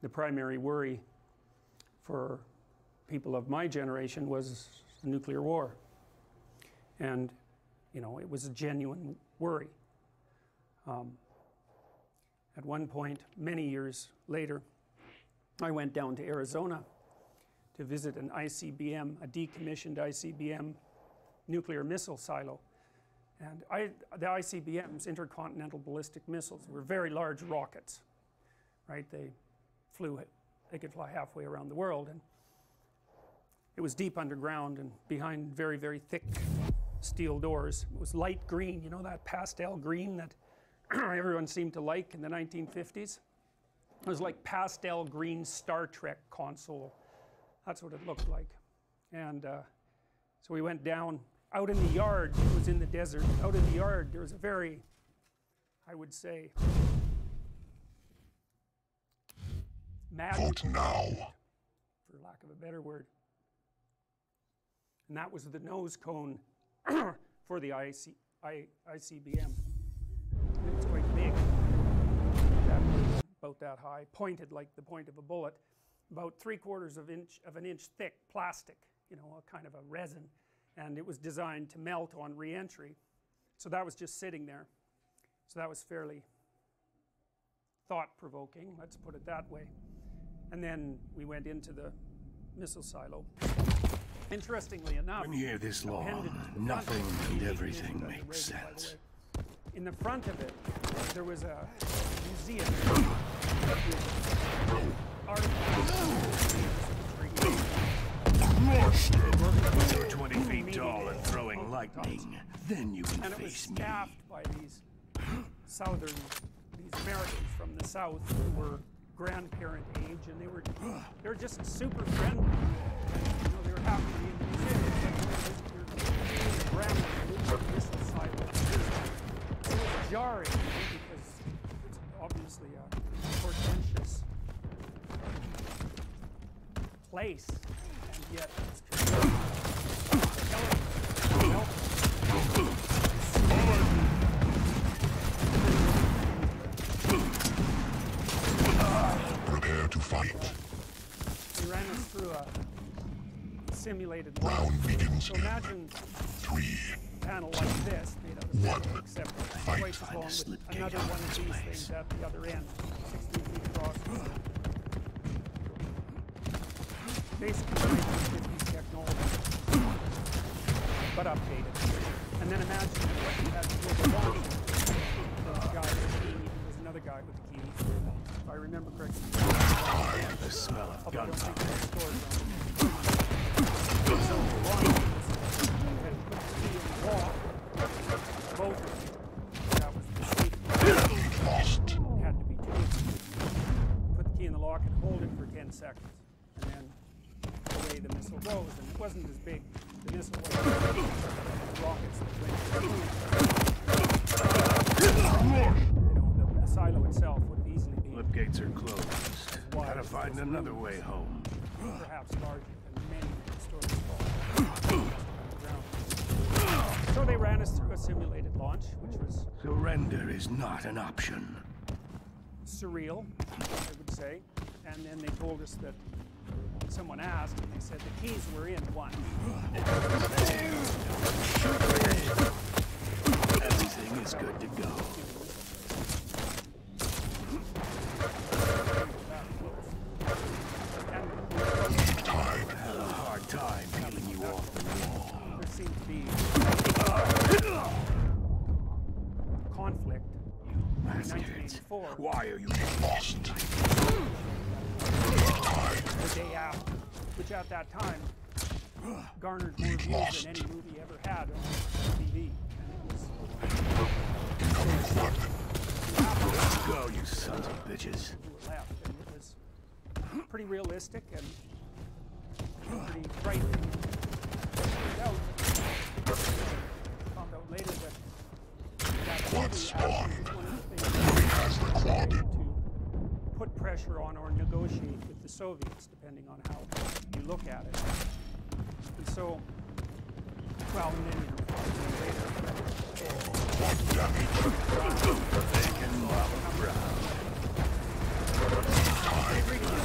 the primary worry for people of my generation was the nuclear war. And, you know, it was a genuine worry. At one point, many years later, I went down to Arizona to visit an ICBM, a decommissioned ICBM nuclear missile silo. And the ICBMs, intercontinental ballistic missiles, were very large rockets, right? They could fly halfway around the world, and it was deep underground and behind very, very thick steel doors. It was light green, you know, that pastel green that everyone seemed to like in the 1950s. It was like pastel green Star Trek console. That's what it looked like. And so we went down. Out in the yard, it was in the desert, out in the yard there was a very, I would say, mad vote now, for lack of a better word. And that was the nose cone for the ICBM. It was quite big, about that high, pointed like the point of a bullet, about 3/4 of an inch thick plastic, you know, a kind of a resin. And it was designed to melt on re-entry. So that was just sitting there. So that was fairly thought-provoking, let's put it that way. And then we went into the missile silo. Interestingly enough, when you're this long, nothing and everything makes sense. In the front of it, there was a museum. You're 20 feet tall and throwing lightning. Then you can and it was face me. staffed by these Americans from the South who were grandparent age, and they were just super friendly. And, you know, they were happy to be in the museum. It's like grandmother missile silo. It was jarring, you know, because it's obviously a portentous place, and yet it's prepare to fight. They ran us through a simulated Round launch. begins So in imagine 3, a panel like this made out of metal, except Fight. twice as long with another one of these things at the other end, 16 feet across. Basically 1950s technology, but updated. And then imagine what you had to do with the launch. There was a guy with a key, there was another guy with a key, if I remember correctly. The smell of Although I don't think gunpowder. there's stores on it. So the launch was, you had to put the key in the lock, both of them. That was the safety. Lost. It had to be two. Put the key in the lock and hold it for 10 seconds. And then away the missile goes. And it wasn't as big. The missile was the rockets that went the silo itself would have easily been Flip gates are closed. Gotta find another way home. perhaps larger than many stories fall underground. So they ran us through a simulated launch, which was Surrender is not an option. surreal, I would say. And then they told us that someone asked, and they said the keys were in one. Everything is good to go. And I had a hard time peeling you off the wall. there seemed to be conflict You in bastards. 1984, Why are you Lost. the day after, which at that time garnered more views than any movie ever had on TV. And it was go, you sons of bitches? who were left, and it was pretty realistic and pretty frightening. Found out later that Quad movie spawn. actually was one of the things Movie has the quad. to put pressure on or negotiate with the Soviets, depending on how you look at it. And so, well, and then later. Quad damage. Bacon, Bob Brown. They really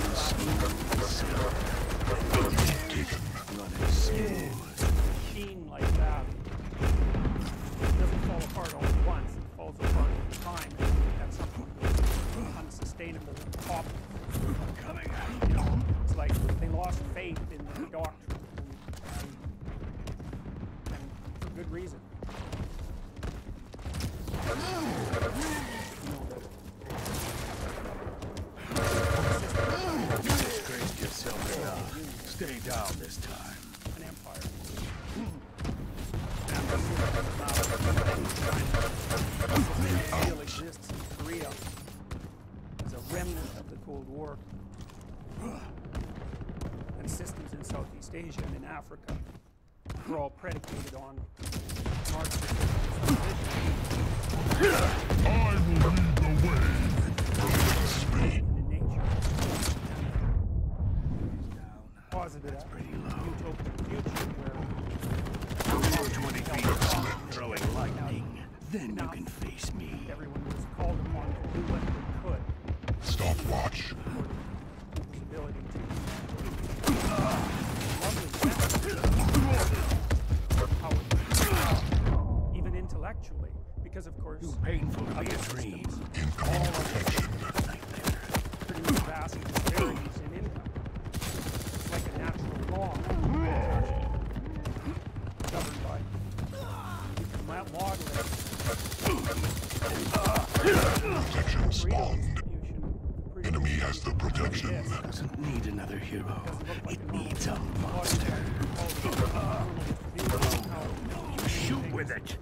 Coming out. You know, it's like they lost faith in their doctrine, and for good reason. Disgraced yourself enough. Stay down this time. An empire. Still exists in Korea as a remnant of the Cold War, and systems in Southeast Asia and in Africa were all predicated on martial I will lead the way. in nature and positive Pretty low. utopian future where 20 feet tall and throwing lightning. Then you can face me. everyone was called upon to do what they could. Stopwatch. His ability to even intellectually, because of course Too painful to be a other dream. systems Incoming protection. produce vast disparities in income. It's like a natural law governed by model Protection spawned. distribution. Enemy has the protection. Doesn't need another hero. It needs a monster. You shoot with it.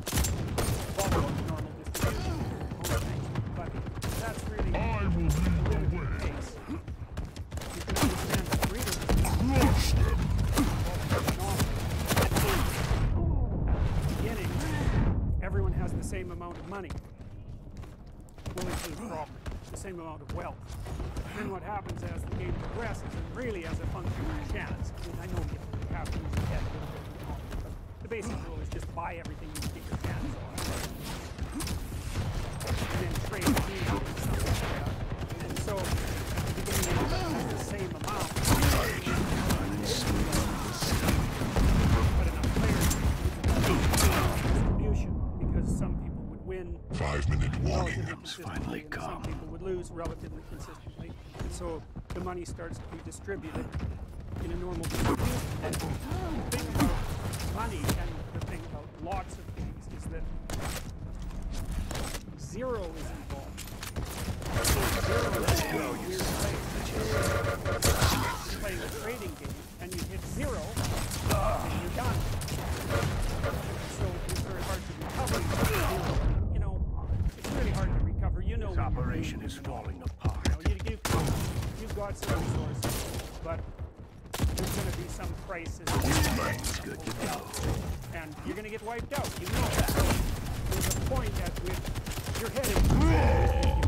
But that's really I will lead the way. case. You can understand the freedom Crush them. beginning. Everyone has the same amount of money. Will include property, the same amount of wealth. Then what happens as the game progresses, and really as a function of chance. I mean, I know you have to use your head a little bit, but the basic rule is just buy everything you get your hands on. And then trade it and something like that. And so, at the beginning, everyone has the same amount. But enough players distribution, because some people would win 5-minute warning. relatively consistently, finally and come. some people would lose relatively consistently. And so the money starts to be distributed in a normal distribution. And the thing about money and the thing about lots of things is that zero is involved. Zero is a weird place. You're playing a trading game and you hit zero and you're done. So it's very hard to recover. You know, it's really hard to recover. You know, This operation is falling apart. you've got some resources, but there's going to be some crisis, It's good to go. and you're going to get wiped out. You know that. There's a point at which you're heading to you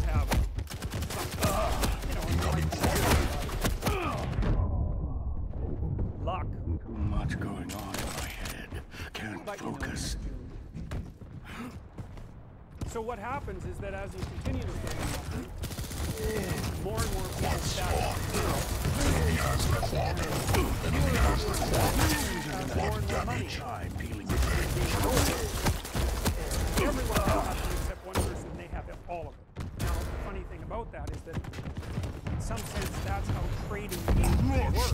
have some, you know, luck. Too much going on in my head. Can't But you know focus. So what happens is that as you continue to play, more and more people start Enemy has the clock. Enemy has the clock. more and more money. Time peeling. Everyone has nothing except one person, they have all of it. Now, the funny thing about that is that, in some sense, that's how trading games work. It's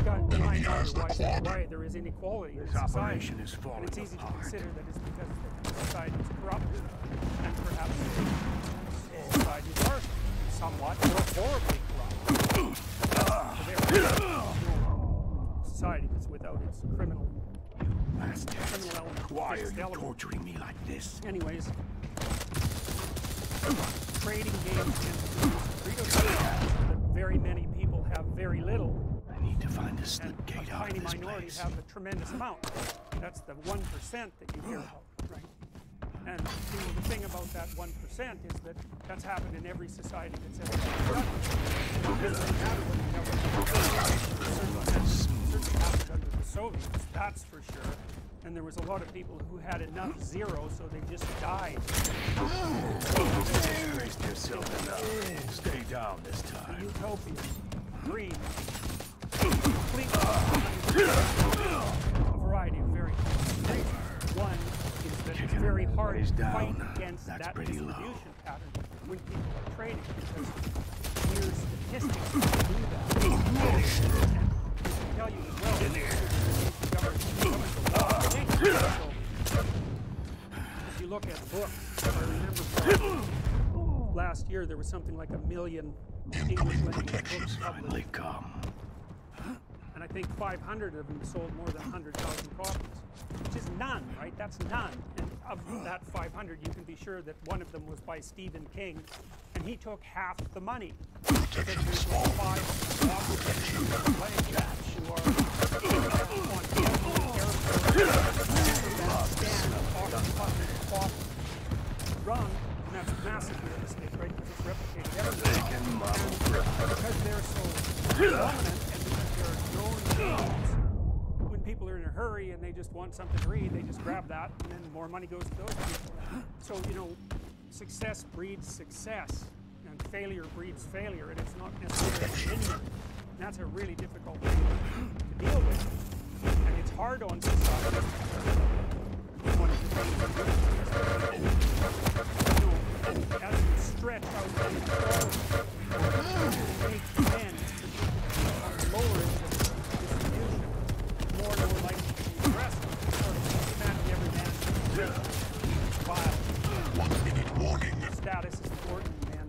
got behind otherwise why there is inequality in This society. operation is falling And it's easy to apart. consider that it's because society is corrupt, and perhaps societies are somewhat or horribly corrupt. Society that's without its criminal element. Why are fixed you element. torturing me like this? Anyways, trading games tend to produce freedom that very many people have very little, I need to find a and slip gate a out tiny of this minority place. have a tremendous amount. That's the 1% that you hear about, right? And you know, the thing about that 1% is that that's happened in every society that's ever been done. It doesn't matter what the government certainly happened under the Soviets, that's for sure. And there was a lot of people who had enough zero, so they just died. Disgraced yourself enough. Stay down this time. Utopia, dream, complete a variety of very things. One is that it's very hard Everybody's to down. fight against That's that pretty low. distribution pattern when people are trading, because here's the tell you as well, if you look at books, I remember from last year there was something like 1 million English language books published. And I think 500 of them sold more than 100,000 copies, which is none, right? That's none. And of that 500, you can be sure that one of them was by Stephen King, and he took half the money. Because there's like 5 authors who are on run, and that's a massive real estate, right? Because it's replicated everywhere. And because they're so dominant, and because there are known names, when people are in a hurry and they just want something to read, they just grab that, and then more money goes to those people. So, you know, success breeds success, and failure breeds failure, and it's not necessarily linear. And that's a really difficult thing to deal with. And it's hard on society. One of the things as you stretch out the men lower into the distribution, more and more likely to be aggressive. Sort of imagine every man file. 1 minute warning. Status is important, and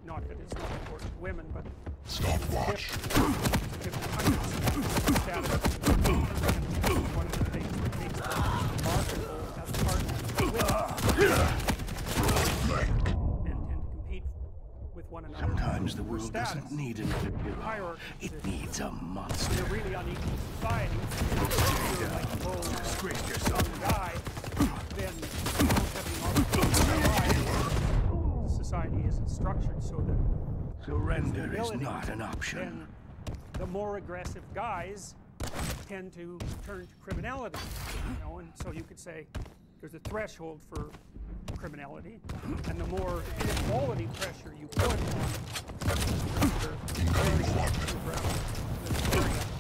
not that it's not important to women, but Stopwatch. different countries. Status is important, and one of the things that makes them remarkable as partners with women. And tend to compete with one another. Sometimes the for world status. doesn't need another hero. Hierarchy It position. needs a In monster. a really unequal society, if you're like a low Disgrace yourself. young guy, then you don't have any opportunity. Society isn't structured so that Surrender is ability, not an option. then the more aggressive guys tend to turn to criminality, you know, and so you could say there's a threshold for criminality, and the more inequality pressure you put on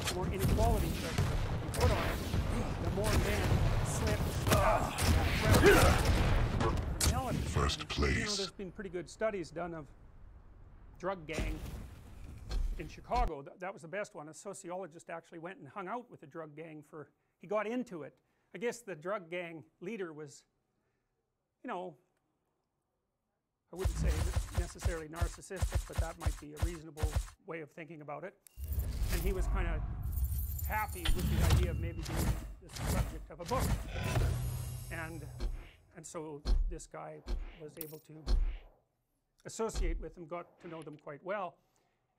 the more inequality pressure you put on it, the more men slip past that threshold for criminality. First place. You know, there's been pretty good studies done of drug gang in Chicago. That was the best one. A sociologist actually went and hung out with a drug gang he got into it. I guess the drug gang leader was, you know, I wouldn't say necessarily narcissistic, but that might be a reasonable way of thinking about it. And he was kind of happy with the idea of maybe being the subject of a book. And so this guy was able to associate with them, got to know them quite well.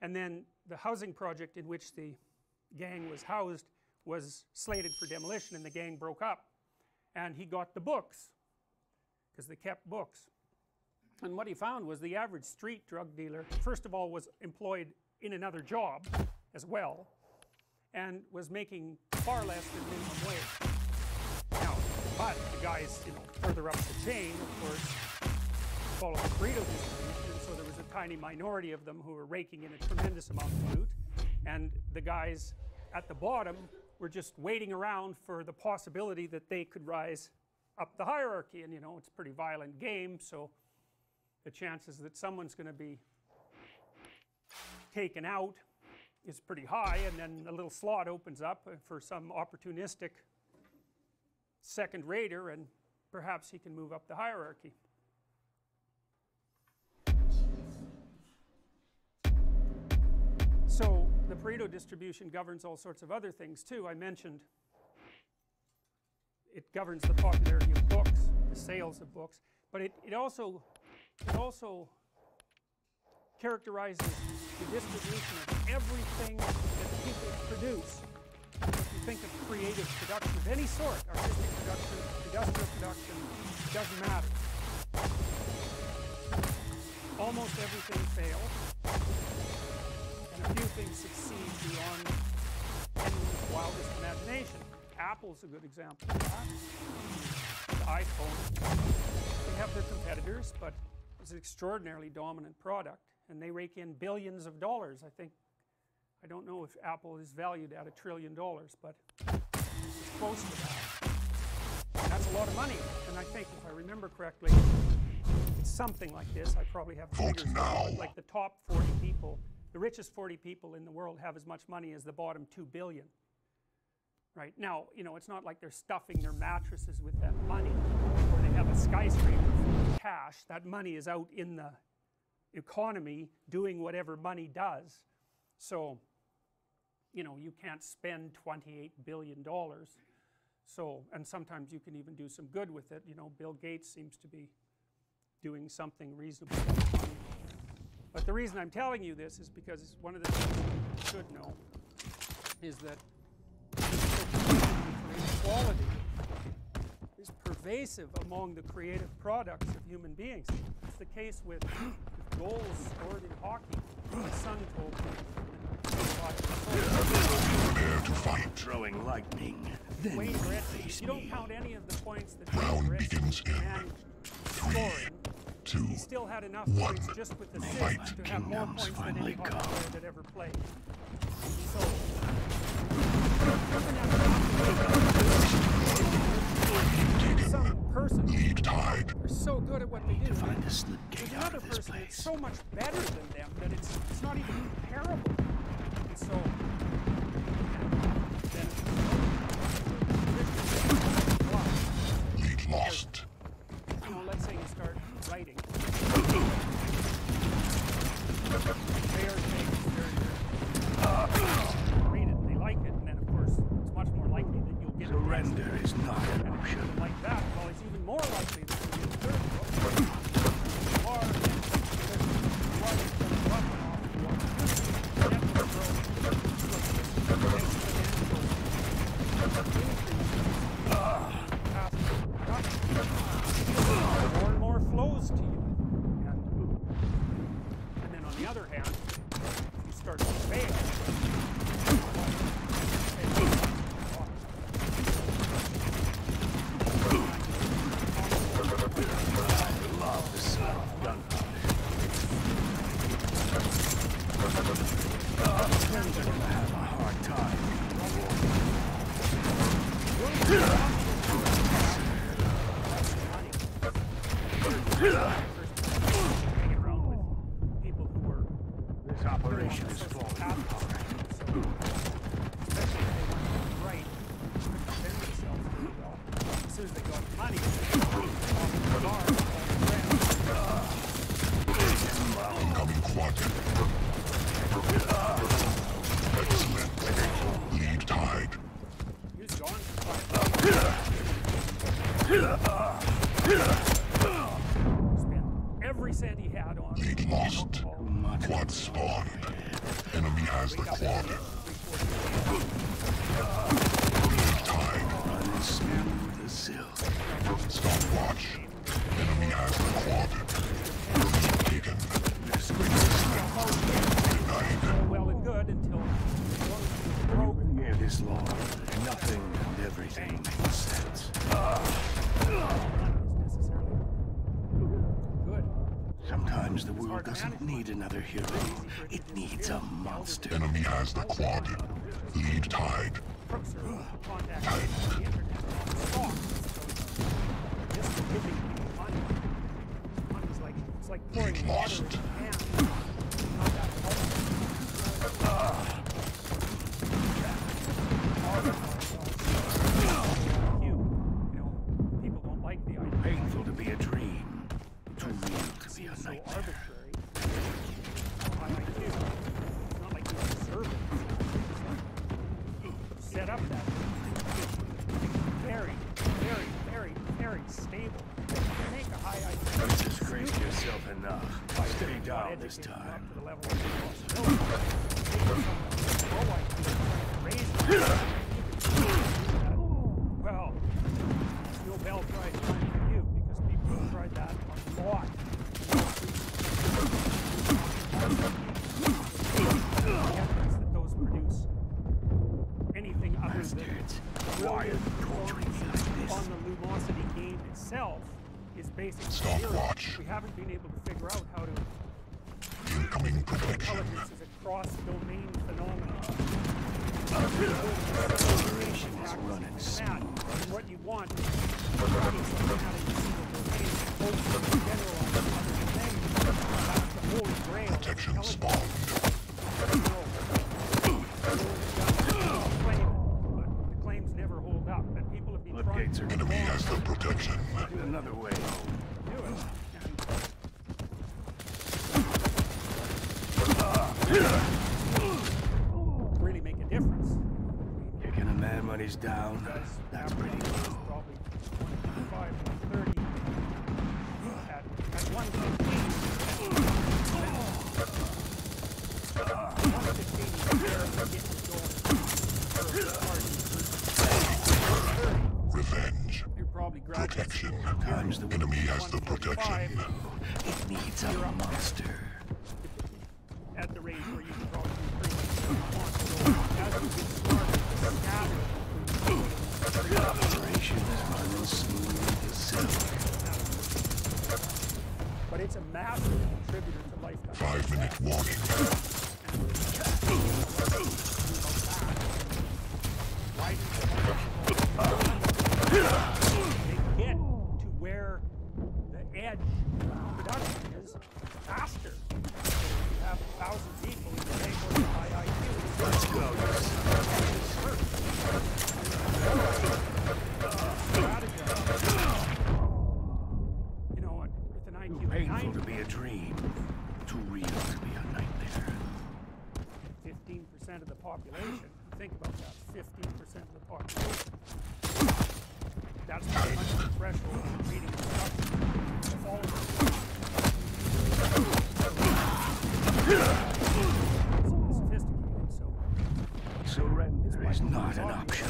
And then the housing project in which the gang was housed was slated for demolition, and the gang broke up. And he got the books, because they kept books. And what he found was the average street drug dealer, first of all, was employed in another job as well, and was making far less than minimum wage. Now, but the guys, you know, further up the chain, of course, followed the burrito distribution, so there was a tiny minority of them who were raking in a tremendous amount of loot, and the guys at the bottom were just waiting around for the possibility that they could rise up the hierarchy. And you know, it's a pretty violent game, so the chances that someone's going to be taken out is pretty high, and then a little slot opens up for some opportunistic second rater, and perhaps he can move up the hierarchy. So the Pareto distribution governs all sorts of other things too. I mentioned it governs the popularity of books, the sales of books, but it also characterizes the distribution of everything that people produce. If you think of creative production of any sort, artistic production, industrial production, doesn't matter. Almost everything fails, and a few things succeed beyond anyone's wildest imagination. Apple's a good example of that. The iPhone, they have their competitors, but it's an extraordinarily dominant product, and they rake in billions of dollars. I don't know if Apple is valued at $1 trillion, but it's close to that. And that's a lot of money, and I think, if I remember correctly, it's something like this. I probably have figures, but like the top 40 people the richest 40 people in the world have as much money as the bottom 2 billion. Right now, you know, it's not like they're stuffing their mattresses with that money, or they have a skyscraper full of cash. That money is out in the economy doing whatever money does. So, you know, you can't spend $28 billion. So, and sometimes you can even do some good with it. You know, Bill Gates seems to be doing something reasonable with the money. But the reason I'm telling you this is because one of the things you should know is that inequality is pervasive among the creative products of human beings. It's the case with goals scored in hockey. My son told me. Throwing lightning. Then Wayne you can Gretzky, face you don't me. count any of the points that Round Wayne begins Gretzky in managed 3, scoring. 2, He still had enough 1. points just with the Fight. assists to have more Kingdoms points than any finally hockey come. player that ever played. So, some person, Lead tied. they're so good at what they do. Find a slip There's gate out another of this person that's place. so much better than them that it's not even comparable. And so, Lead lost. you know, let's say you start writing. Players make it very read it and they like it, and then of course it's much more likely that you'll get Surrender is not an an option. option like that. Well, it's even more likely that you'll get a third book. Or more and more flows to you, and then on the other hand, if you start to fail, Love the smell of gunpowder. I'm gonna have a hard time. hanging around with people who were This operation is falling apart. especially if they want to write, defend themselves really well. As soon as they got money, off the bar, Incoming quadrant. Excellent. Lead tied. he was gone for 5 spent every cent he had on Lead lost. alcohol. Quad spawn. Enemy has the quad. Lead tied. Run smooth as silk. Stopwatch. Enemy has the quad. Lead taken. Denied. All well and good until one was broken. Here this long, nothing and everything makes sense. Not necessarily good. Sometimes the world doesn't need another hero. It needs a monster. Enemy has the quad. Lead tied. Crooks are contacting the internet on stock. So just giving people money. Money's like, it's like pouring Lead water lost. in a pan. Not that helpful. You know, people don't like the idea. Painful to be a dream. Too real to be a So nightmare. arbitrary. I like you. It's not like you deserve it. Set up that very, very, very, very stable. Make a high IQ. You disgraced yourself enough. Stay down this time. To the level of responsibility. Well, Nobel Prize time for you because people have tried that a lot. Evidence that those produce anything other than Bastards. Why are you torturing me like this? on the lumosity game itself is basically Stopwatch. zero. We haven't been able to figure out how to Incoming protection. intelligence is a cross-domain phenomenon. Operation is running Mad. smooth. And what you want is running something out of a single domain, focus on generalized other things. That's the holy grail of Protection intelligence. spawned. another way home. do it. And really make a difference. Kicking a man when he's down, that's pretty low. Probably 25, 30. At 115. 115 Revenge. you're probably graduating. Protection. Times the Enemy has the protection. It needs a monster. At the range where you can probably do pretty much what you want. So as you get smarter, The operation is running smooth as silk. but it's a massive contributor to lifetime. 5-minute warning. They get to where the edge of production is faster. You have 1,000 people in the neighborhood of high IQ. Let's go. You know what? With an IQ Too of painful 90, to be a dream. Too real to be a nightmare. 15% of the population. Think about that. 15% of the population. That's pretty much the threshold for reading instructions. Follow sophisticated, so Surrender is not an option.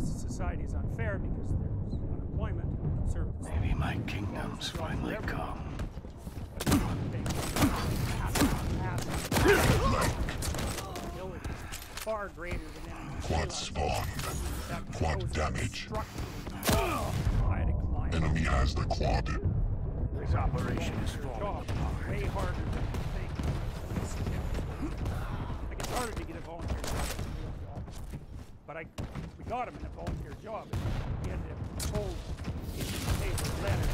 society is unfair because there's unemployment and conservatism. Maybe my kingdom's finally come. Far greater than any Quad spawn. Quad damage. I had to climb Enemy has the quad. This operation is their falling job. apart. Way harder than you think. Like it's harder to get a volunteer job than a real job. But we got him in a volunteer job. He had to hold paper letters.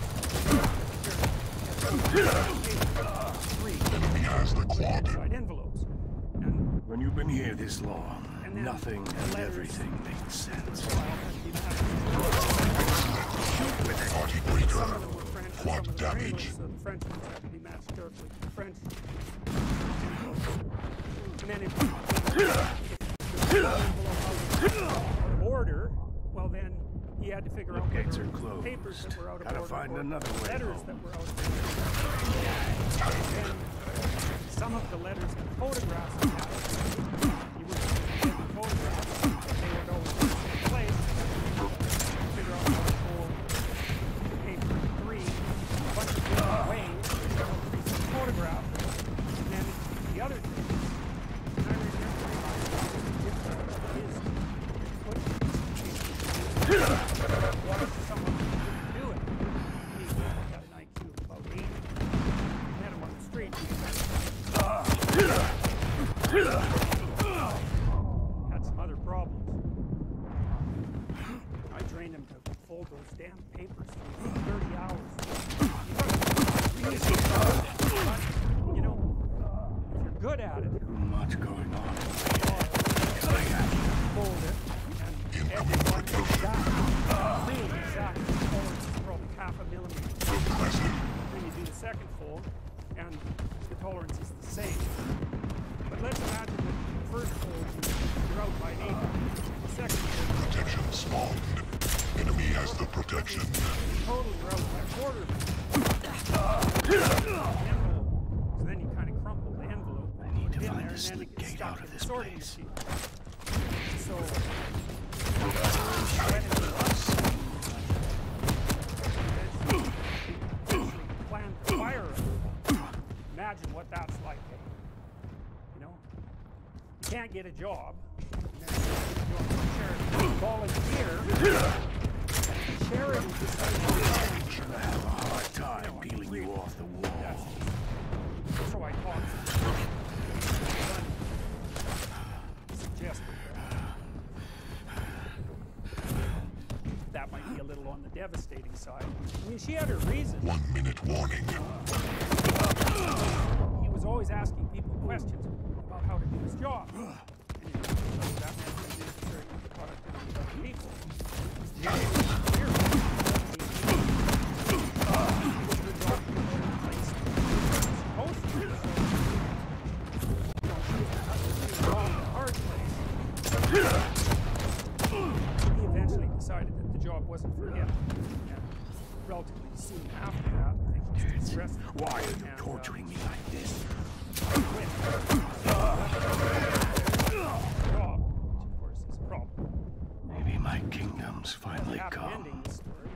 Enemy has the quad. Inside envelopes. And When you've been here this long, And then nothing the and letters. everything makes sense. Party breaker. some of them were French, and some Quad of them were damage. English, so the French ones had to be matched carefully to the French. And then if out of order, well then he had to figure out Gates whether are closed. papers that were out of Gotta order find or another way letters home. that were out of order. And some of the letters and photographs he had, you would get the photographs, they would always be in the same place, and then figure out how to fold paper in three, a bunch of different ways, some photograph, and then the other thing, and I remember watched someone who couldn't do it. He had an IQ of about 80. Met him on the street. Had some other problems. I trained him to fold those damn papers for 30 hours. You know, if you're good at it, Too much going on. fold it, and everyone goes down. Clean, exactly. The tolerance is probably half a millimeter. Then you do the second fold, and the tolerance is the same. But let's imagine that the first fold you're out by an eighth. The second fold, Protection spawned. Enemy has the protection. totally you're out by a quarter of it. Envelope. So then you kind of crumple the envelope. I need to put it in find there, the and then slip it gets gate stuck out in of the this sorting place. machine. So, plan to fire it. Imagine what that's like. You know, you can't get a job. And then you volunteer. Charity I have a hard time peeling you off the wall. So I talked. Suggested that might be a little on the devastating side. I mean, she had her reasons. 1 minute warning. He was always asking people questions about how to do his job. And that meant he did a certain productivity of other people. He eventually decided that the job wasn't for him. And relatively soon after that, I think he was stressed. Why are you torturing me like this? Job, which of course is a problem. Maybe my kingdom's finally Happy come. ending this story,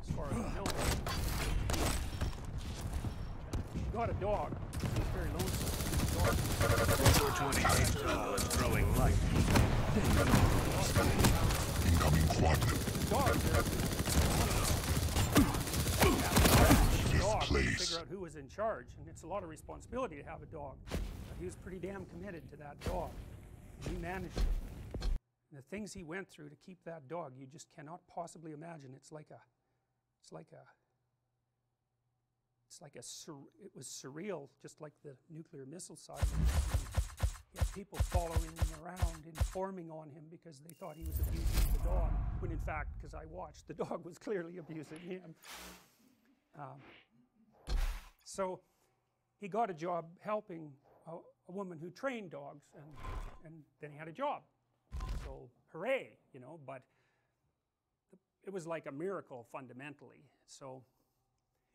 as far as I know. He got a dog. He was very lonesome. Dog. 428 was throwing lightning. Incoming quadrant. Dog. To figure out who was in charge, and it's a lot of responsibility to have a dog. But he was pretty damn committed to that dog. And he managed it. And the things he went through to keep that dog, you just cannot possibly imagine. It was surreal, just like the nuclear missile side. He had people following him around, informing on him because they thought he was abusing the dog, when in fact, because I watched, the dog was clearly abusing him. So he got a job helping a woman who trained dogs, and then he had a job. So hooray, you know, but it was like a miracle fundamentally. So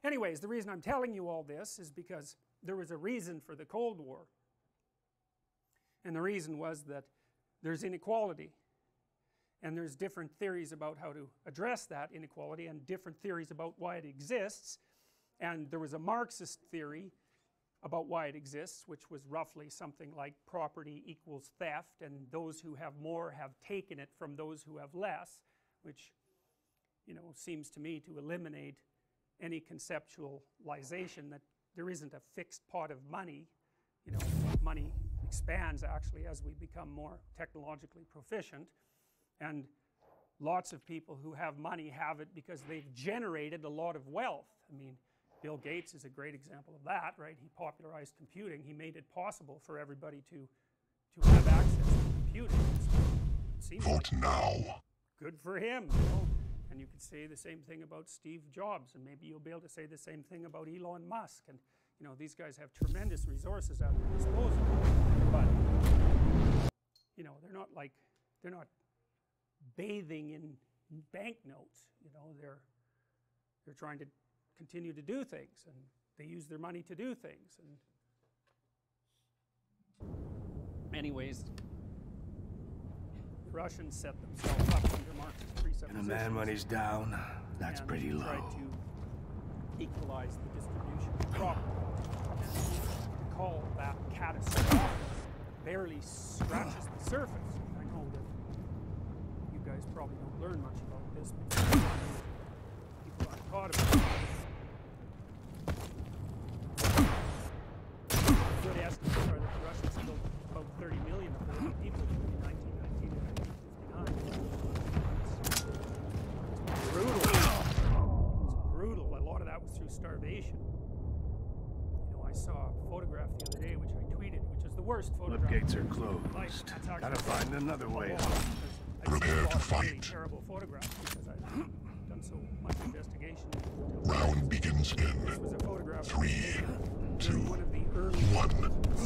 anyways, the reason I'm telling you all this is because there was a reason for the Cold War. And the reason was that there's inequality. And there's different theories about how to address that inequality, and different theories about why it exists. And there was a Marxist theory about why it exists, which was roughly something like property equals theft, and those who have more have taken it from those who have less, which, you know, seems to me to eliminate any conceptualization that there isn't a fixed pot of money. You know, money expands actually as we become more technologically proficient, and lots of people who have money have it because they've generated a lot of wealth. I mean, Bill Gates is a great example of that, right? He popularized computing. He made it possible for everybody to have access to computing. It seems Vote like now. good for him, you know? And you could say the same thing about Steve Jobs, and maybe you'll be able to say the same thing about Elon Musk. And you know, these guys have tremendous resources at their disposal, but you know, they're not bathing in banknotes. You know, they're trying to continue to do things, and they use their money to do things. And anyways, the Russians set themselves up under Marxist presuppositions. And a man when he's down, that's pretty low. Tried to equalize the distribution of property. And to call that catastrophic barely scratches the surface. I know that you guys probably don't learn much about this, but people aren't taught about it. Good estimates are that the Russians killed about 30 million of their people between 1919 and 1959. It's brutal. It's brutal. A lot of that was through starvation. You know, I saw a photograph the other day, which I tweeted, which is the worst photograph. Floodgates are closed. Gotta find another way out. Prepare to fight. Really terrible photographs because I've done so much investigation. Round begins in This was a photograph 3, 2, one of the early 1.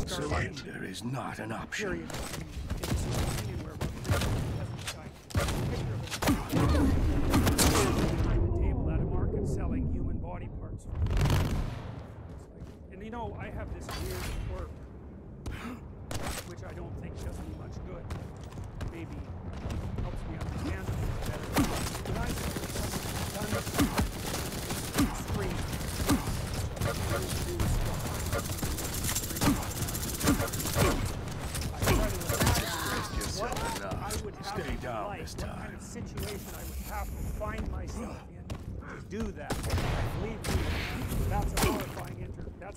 starvation Surrender is not an option. periods in the Soviet Union where about 3,000 peasants died. Picture of it. Behind the table at a market selling human body parts. And you know, I have this weird quirk, which I don't think does me much good. Maybe helps me understand it better. When I see someone done extreme, Stay down this time. What kind of situation I would have to find myself in to do that. Believe me, that's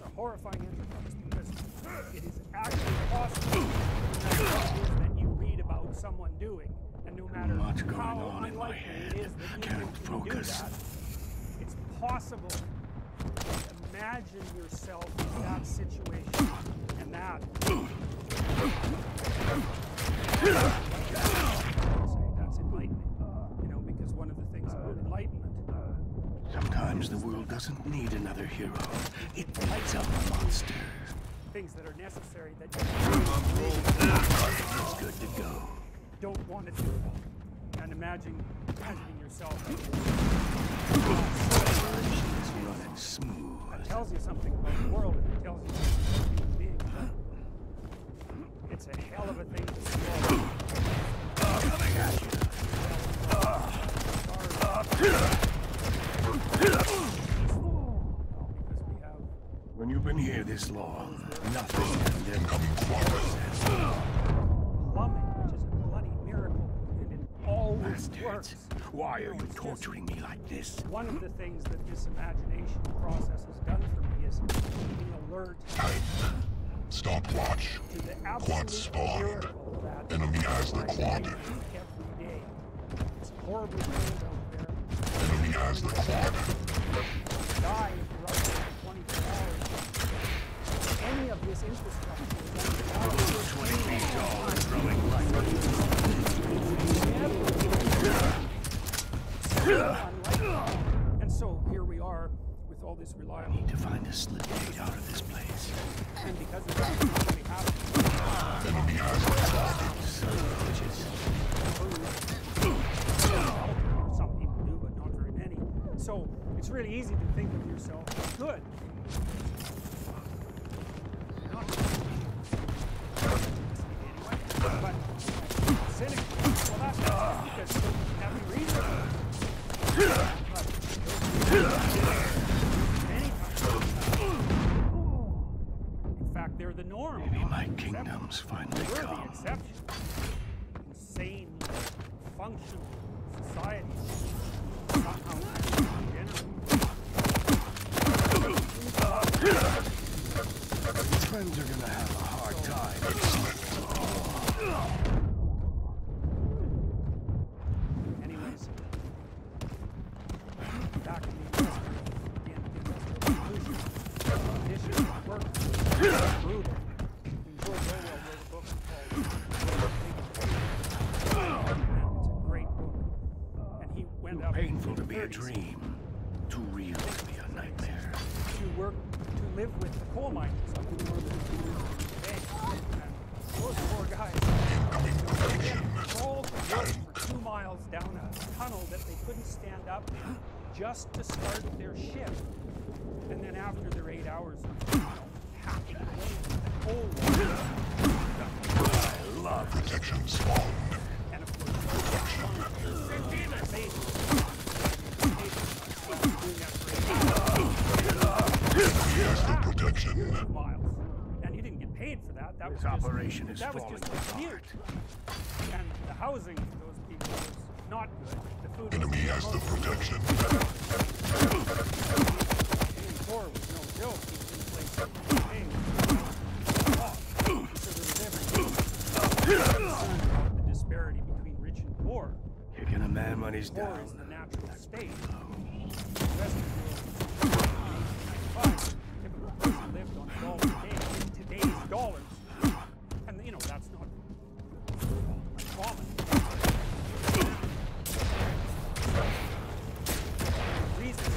a horrifying enterprise, because it is actually possible that you read about someone doing, and no matter Much going how on in my unlikely head. it is that I you can't can focus. do that, it's possible to imagine yourself in that situation, and that that's enlightening. hero. It needs a monster. Things that are necessary that It's good to go. you don't want to do. And imagining yourself. It's running smooth. It tells you something about the world, and it tells you something about human beings. It's a hell of a thing to swallow. Coming at you. Because we have When you've been here this long, nothing can ever Incoming quad. plumbing, which is a bloody miracle, and it always Bastards. works. Why are you It's just torturing me like this? one of the things that this imagination process has done for me is being alert Type. Stopwatch. to the Quad absolute spawned. miracle that Enemy has the I quad. do every day. It's horribly cold out there. Enemy has the quad. Die if you're out there for 24 hours. Any of this infrastructure is only 20 feet tall and throwing lightning. And so here we are with all this I reliable, need to find a slip gate out of this place. and because of that, we have Enemy has the quad. Son of bitches. some people do, but not very many. So it's really easy to think of yourself as good. But cynical. Well, that's because you don't have any reason. In fact, they're the norm. Maybe my kingdom's finally We're the come. exception. Insane, functional society. Somehow degenerate. Friends are gonna have a hard time. Anyways, back in the industrial conditions of work, brutal. George Orwell wrote a book called and it's a great book. And he went up Painful in to the be a 30s dream. Too real to be a nightmare. to live with the coal miners up in northern Bay. And those poor guys, they crawled to work for 2 miles down a tunnel that they couldn't stand up in just to start their shift. And then after their 8 hours of hacking away with the coal water, I love Protection spawned. and of course, amazing. Enemy has the protection. Miles, and you didn't get paid for that. That This was just, operation is that was falling just a commute. apart. And the housing for those people was not good. The food Enemy has the protection. War was no joke. He was in place every day. So there was every concern about the disparity between rich and poor. Kicking a man when he's Poor down. is the natural state. The Western world, in 1995, typical person lived on $1 a day in today's dollars. And you know, that's not common. Reasons.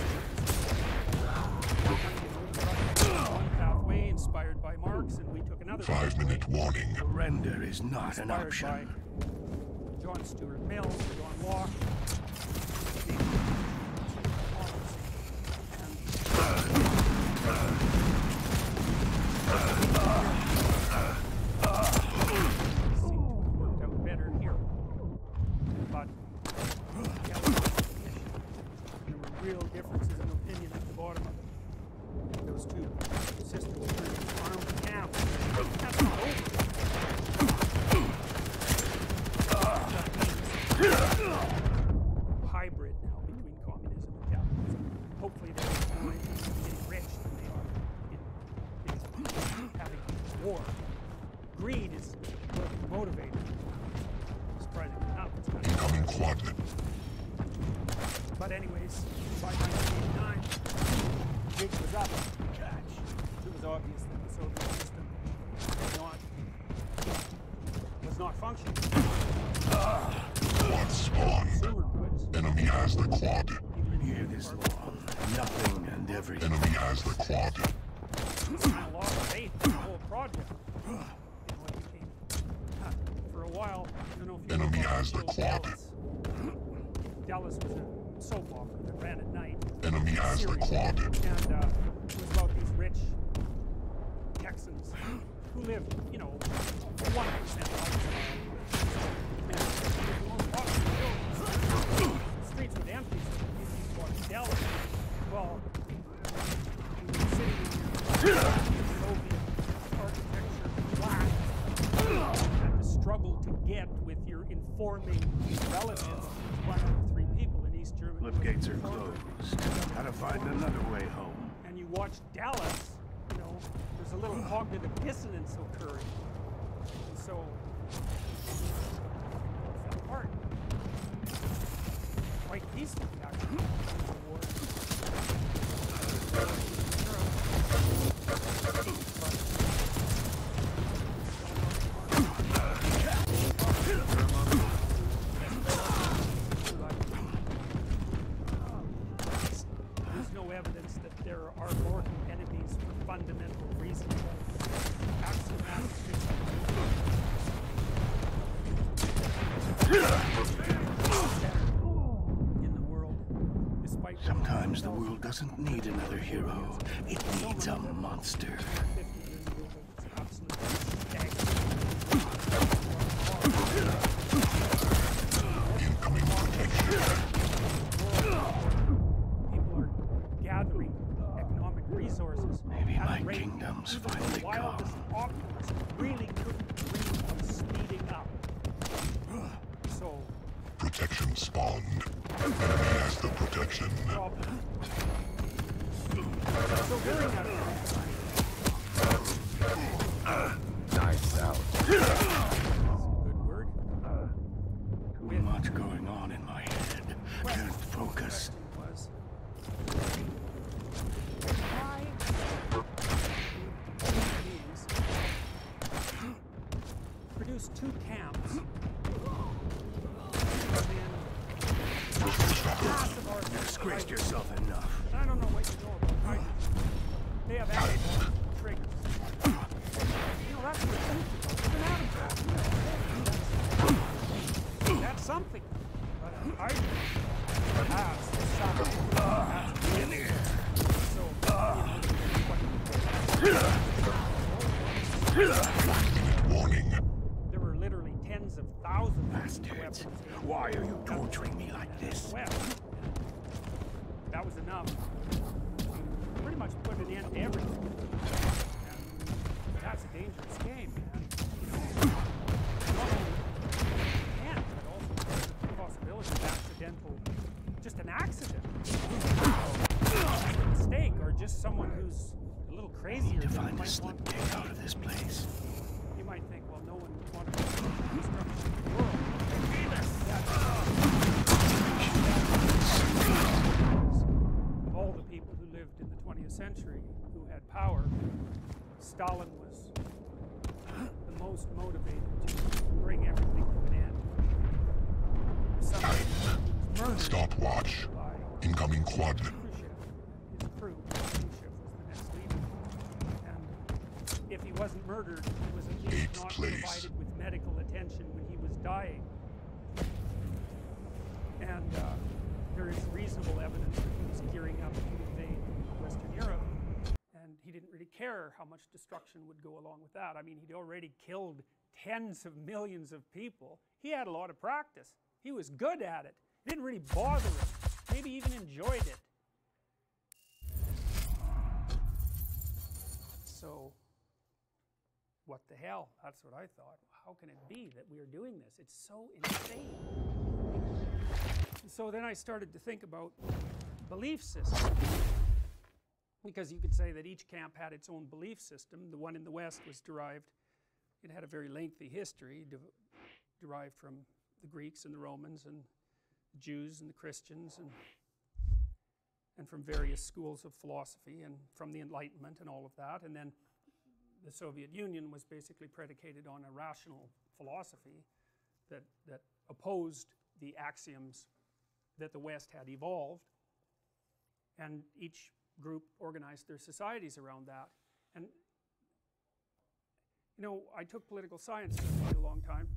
One pathway inspired by Marx, and we took another 5-minute warning. Surrender is not an inspired option. by John Stuart Mill, John Locke. Seemed to have worked out better here. But yeah, there were real differences in opinion at the bottom of it. Those two sisters turned armed camp. That's not over. Hybrid now between communism and capitalism. Hopefully they're more interested in getting rich than they are in having war. Greed is what motivated. Surprisingly enough, it's kind of. Incoming quad. But anyways, by 1989, jig was up. Catch. It was obvious that the Soviet system was not functioning. Quad spawned. Consumer goods, Enemy has the quad. even in Here this long. Nothing and everything. Enemy has the quad. I lost faith in the whole project. You know, it became, for a while, I don't know if you Enemy know about has the show quad. Dallas. Dallas was a soap opera that ran at night. Enemy has the Series. quad. And it was about these rich Texans who lived, you know, 1% lifestyle. And the most popular buildings, the streets would empty, so people watched Dallas. Well, you were sitting in your Soviet architecture flat, and the struggle to get with your informing relatives, one out of three people in East Germany. Flip gates are closed. Gotta find another way home. And you watch Dallas, you know, there's a little cognitive dissonance occurring. And so, it fell apart. Quite peacefully, actually, after the war. There's no evidence that there are mortal enemies for fundamental reasons. Axiomatic in the world, despite Sometimes the world doesn't need another hero. It needs a monster. 50 years ago, it's absolutely staggering. Incoming protection. People are gathering economic resources. Maybe at a my rate kingdom's even finally the wildest come. optimists really couldn't dream of speeding up. So, Protection spawned. Enemy has the protection. problem. So during that Nice out. that's a good word. Too much going on in my head. Can't focus. Was why would beings produce two camps massive arsenals? Disgraced yourself enough. I don't know what you know about hydrogen. They have atom triggers. You know, that's what it's an atom bomb. That's something. But hydrogen has something. That's in there. So, Warning. there were literally tens of thousands of Bastards. weapons. Why are you torturing me like this? Well, that was enough to pretty much put an end to everything. And that's a dangerous game, man. Not only can, but also the possibility of accidental, just an accident, a mistake, or just someone who's a little crazier To than find a might slip want. gate out of this place. You might think, well, no one wanted to destruction of the world. Of all the people who lived in the 20th century who had power, Stalin was the most motivated to bring everything to an end. Somebody who was murdered Stopwatch. by Incoming quad. Khrushchev, his crew. Khrushchev was the next leader. And if he wasn't murdered, he was at least Eighth not place. provided with medical attention when he was dying. And there is reasonable evidence that he was gearing up to invade Western Europe. And he didn't really care how much destruction would go along with that. I mean, he'd already killed tens of millions of people. He had a lot of practice. He was good at it. It didn't really bother him. Maybe even enjoyed it. So, what the hell? That's what I thought. How can it be that we are doing this? It's so insane. So then I started to think about belief systems. Because you could say that each camp had its own belief system. The one in the West was derived, it had a very lengthy history, derived from the Greeks and the Romans and the Jews and the Christians and from various schools of philosophy and from the Enlightenment and all of that. And then the Soviet Union was basically predicated on a rational philosophy that opposed the axioms that the West had evolved. and each group organized their societies around that. And you know, I took political science for quite a long time,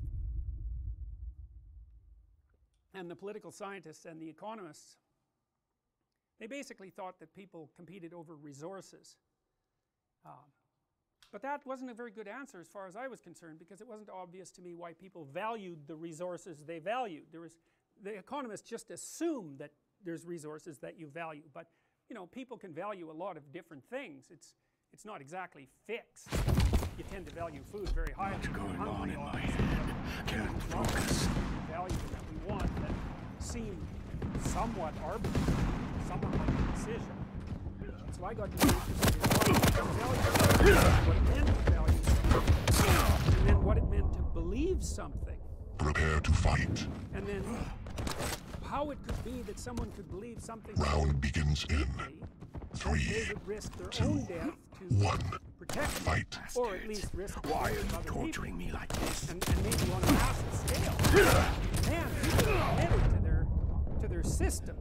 and the political scientists and the economists, they basically thought that people competed over resources, but that wasn't a very good answer as far as I was concerned, because it wasn't obvious to me why people valued the resources they valued. The economists just assume that there's resources that you value, but you know, people can value a lot of different things. It's not exactly fixed. You tend to value food very highly. What's going on in my head? Can't focus. Values that we want that seem somewhat arbitrary, somewhat like a decision. So I got interested in what it meant to value something, and then what it meant to believe something. Prepare to fight. And then how it could be that someone could believe something Round begins in deeply that 3, they would risk their 2, own death to 1. protect you, Fight. or at least risk the Why are lives of you other torturing people. me like this? And maybe on a massive scale. Man, people are committed to their system.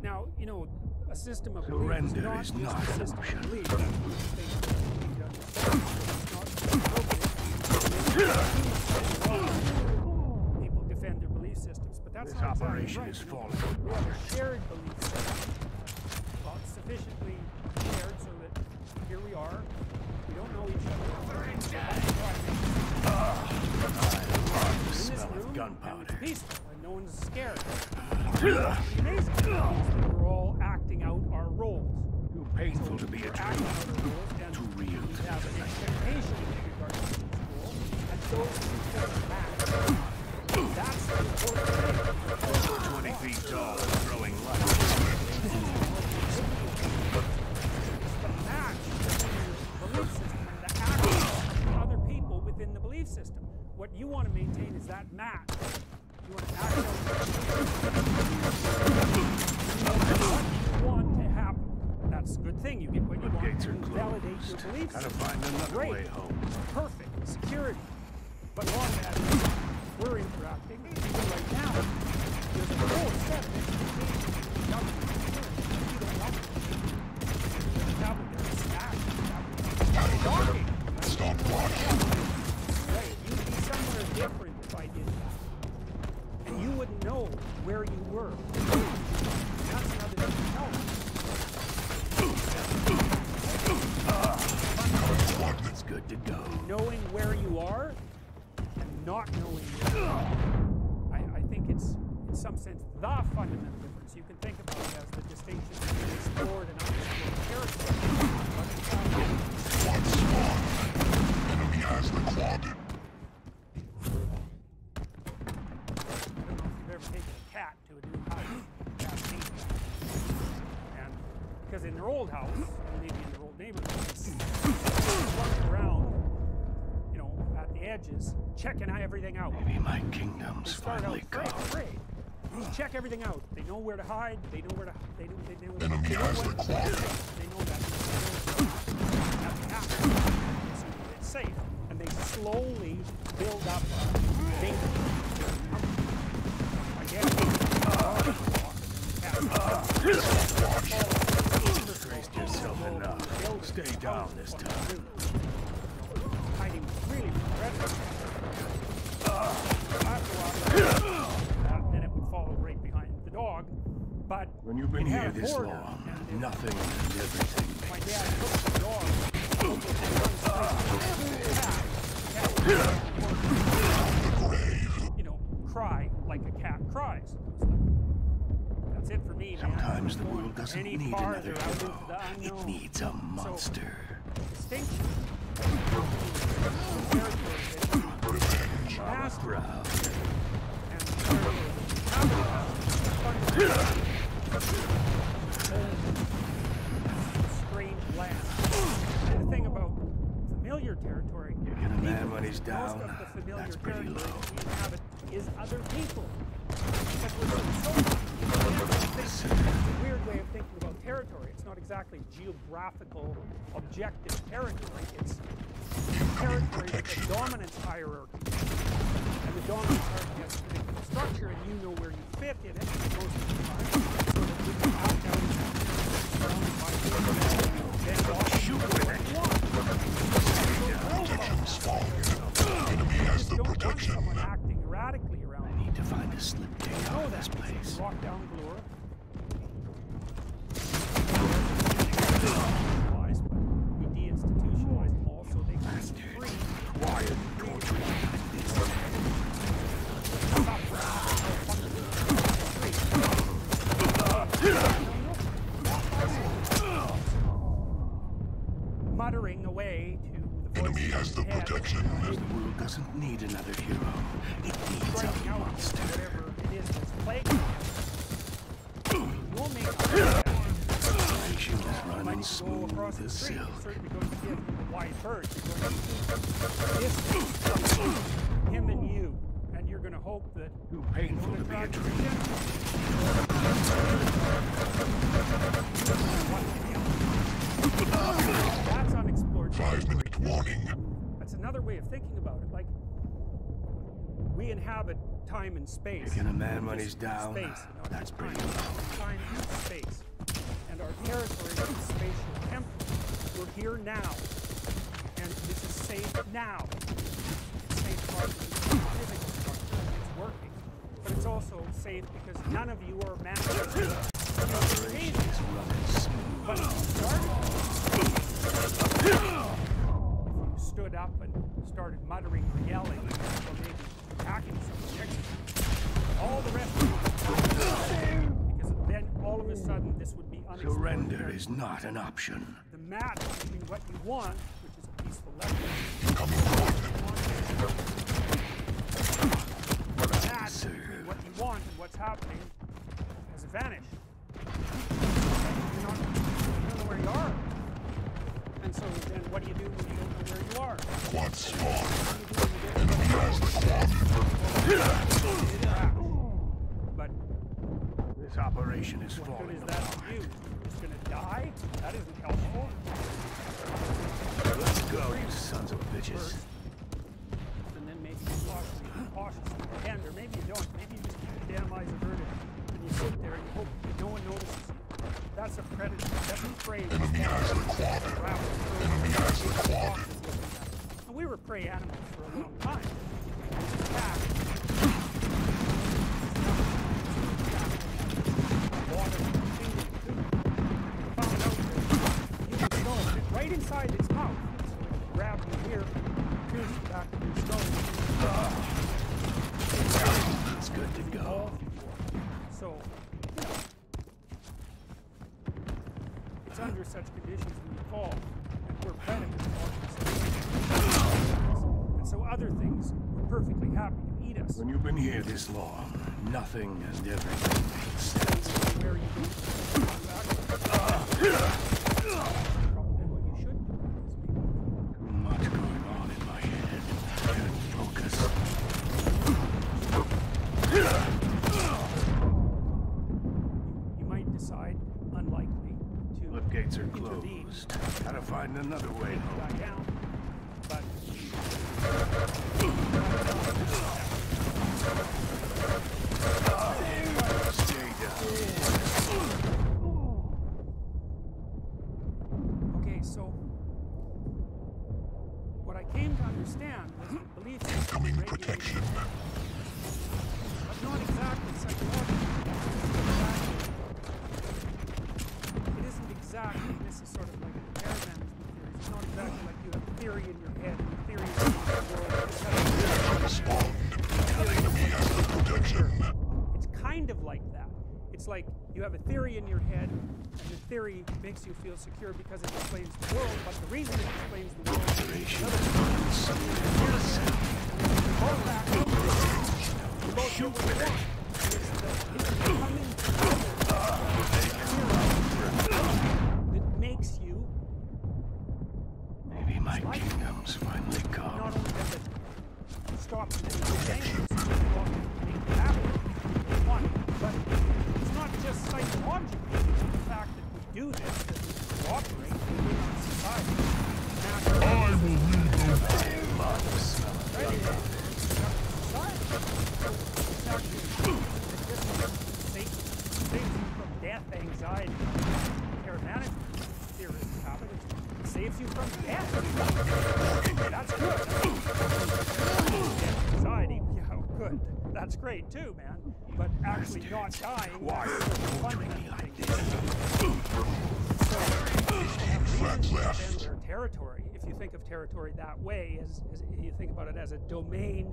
Now, you know, a system of belief is Surrender not is just not a an system option. of belief. That's one of the things that we need to understand. It's not appropriate. People defend their belief systems, but that's This not exactly operation right. is You know, falling we have a apart. shared belief system. Well, it's sufficiently shared so that here we are. We don't know each other. In this room, and gunpowder. it's peaceful, and no one's scared. It's amazing. We're all acting out our roles. Too painful to be a Acting out dream. our roles, and Too real we to have an be expectation with regard to each role, and those who fall back. That's the important thing. 20 feet tall, throwing light. It's the match between your belief system and the actions of other people within the belief system. What you want to maintain is that match. You want to act out what you want to happen. That's a good thing. You get what you The want. gates are You validate your closed. belief Gotta system. find another Great. way home. Perfect. Security. But along that, we're interacting. Even right now, there's a whole set of expectations from the government. You don't want to. That would be shocking. Stop watching. Right. You'd be somewhere different if I did that. And you wouldn't know where you were. That's another thing to tell me. It's good to go. Knowing where you are and not knowing where you are. I think it's, in some sense, the fundamental difference. You can think about it as the distinction between explored and unexplored territory. One spawn. Enemy has the quad. I don't know if you've ever taken a cat to a new house. Cats hate that. And because in their old house, and maybe in their old neighborhood, they're running around, you know, at the edges, checking everything out. Maybe my They kingdom's start out finally come. afraid. Check everything out. They know where to hide. They know where to. They know Enemy has the quad. They know that. So it's safe, and they slowly build up a danger. I guess. Braced yourself enough. Stay down this time. Hiding really dreadful. After a while, then it would follow right behind the dog. But When you've been it had here a this border, long, and nothing and everything my makes dad sense. took the dog over to one side. You know, cry like a cat cries. That's it for me, man. Sometimes the Going world doesn't any need farther another out into hero. the It unknown. needs a monster. Distinction. Master Proud. strange land. And the thing about familiar territory, You get a man when he's most down, of the familiar that's pretty territory low. we inhabit is other people. Because we're so it's a weird way of thinking about territory. It's not exactly geographical, objective territory. It's territory with a dominance hierarchy. And the dominance hierarchy has a particular structure, and you know where you fit in it most of the time. So that Protection's falling. Enemy has the protection. Someone acting erratically around. I need to find a slip gate out of this place. Walk down Glura. We deinstitutionalized them all so they could be free. Quiet, torture. Muttering away to the voice Enemy has the protection. The world doesn't need another hero. It needs striking a out monster. whatever it is that's plaguing you. We'll make it. Nation is You might running need to go across smooth the as street. silk. You're certainly going to get a wide berth. You're going to distance from him and you, and you're going to hope that Too painful to be a dream. That's unexplored. 5-minute warning. That's another way of thinking about it. Like, we inhabit time and space. Picking a man when he's down, Space, that's pretty time. low. Time and space. And our territory is spatial temporal. We're here now. And this is safe now. It's safe part of the physical structure. It's working. But it's also safe because none of you are managing. Operation is running smooth. But if you stood up and started muttering or yelling, or maybe attacking someone next to you, all the rest of you, because then all of a sudden this would be unexplored. Surrender is not an option. The match between what you want, which is a peaceful life, Coming the match between what you want and what's happening has vanished. You don't know where you are. And so then what do you do when you don't know where you are? Quad spawn. What do you do when you Enemy has the quad. But This operation is what good falling is that apart. to you? You're just going to die? That isn't helpful. Let's go, you sons of bitches. And then maybe you cautiously pretend, or maybe you don't. Maybe you just keep your damn eyes averted and you sit there and you hope that no one notices you. That's a predator. That's a prey. Enemy has the quad. Enemy has the quad. And we were prey animals for a long time. Cat. Water. Found out that you can go right inside its mouth. So it grabbed you here, pierced the back of your skull. It's good to go. So, you know, it's under such conditions we fall, and we're predators. And so other things were perfectly happy to eat us. When you've been here this long, nothing and everything makes sense. Where you probably what you should do is Too much going on in my head. Can't focus. you might decide, unlikely, to Floodgates are intervene, closed. Gotta find another way die home. down. But Stay down. okay, so what I came to understand was that belief system Coming regulates, protection. but not exactly psychological. It isn't exactly, this is sort of like air management theory. It's not exactly like you have a theory in your head and a theory in the world. Spawn. Enemy has the protection. It's kind of like that. It's like you have a theory in your head, and the theory makes you feel secure because it explains the world, but the reason it explains the world is Operation another is running smooth. fall back up. You both do what you want. It's the coming that makes you Maybe my kingdom's finally not come. only does it stop you from doing things, it makes you happy, but it's not just psychological. It's the fact that we do this, that we cooperate, we live in society. I will lead the Ready? It's actually safe you from death. that's great too, man. But actually not dying, Why that's are the you fundamental me like thing. this? So, reasons to defend their territory, if you think of territory that way, as you think about it as a domain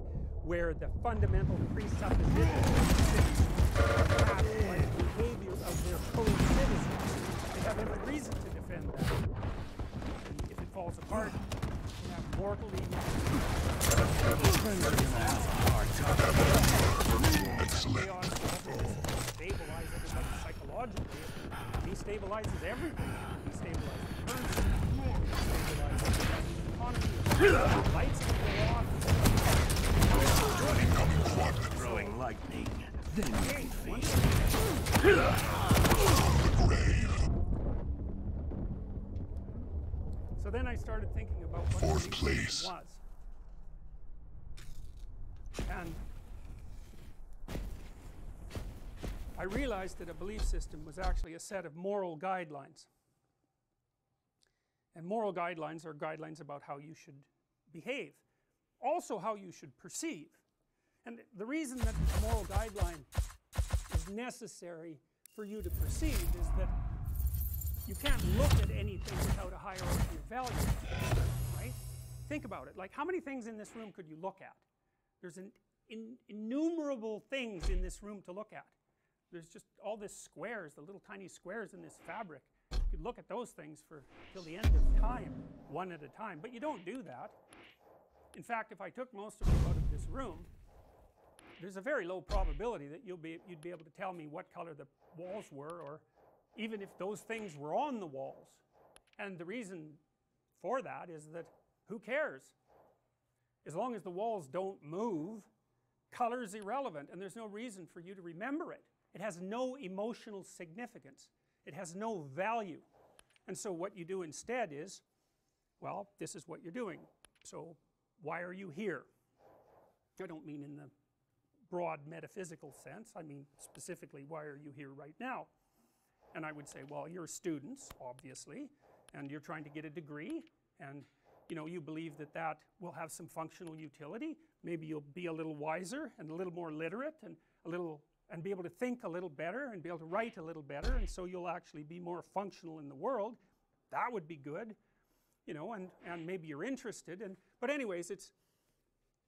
where the fundamental presuppositions match by the behavior of their co-citizens, they have every reason to defend that. And if it falls apart, they have mortally chaos stabilize everybody psychologically. Destabilizes everything. Destabilizes the currency. Destabilizes the economy. Lights can go off. Throwing lightning. Then you can face So then I started thinking about what Fourth the belief place. system was. And I realized that a belief system was actually a set of moral guidelines. And moral guidelines are guidelines about how you should behave. Also how you should perceive. And the reason that a moral guideline is necessary for you to perceive is that you can't look at anything without a hierarchy of values, right? Think about it. Like, how many things in this room could you look at? There's innumerable things in this room to look at. There's just all this squares, the little tiny squares in this fabric. You could look at those things for till the end of time, one at a time. But you don't do that. In fact, if I took most of you out of this room, there's a very low probability that you'd be able to tell me what color the walls were, or even if those things were on the walls. And the reason for that is that who cares? As long as the walls don't move, color is irrelevant, and there's no reason for you to remember it. It has no emotional significance. It has no value. And so what you do instead is, well, this is what you're doing. So why are you here? I don't mean in the broad metaphysical sense. I mean specifically, why are you here right now? And I would say, well, you're students, obviously, and you're trying to get a degree, and you know, you believe that that will have some functional utility. Maybe you'll be a little wiser and a little more literate and be able to think a little better and be able to write a little better, and so you'll actually be more functional in the world. That would be good, you know, and maybe you're interested. But anyways,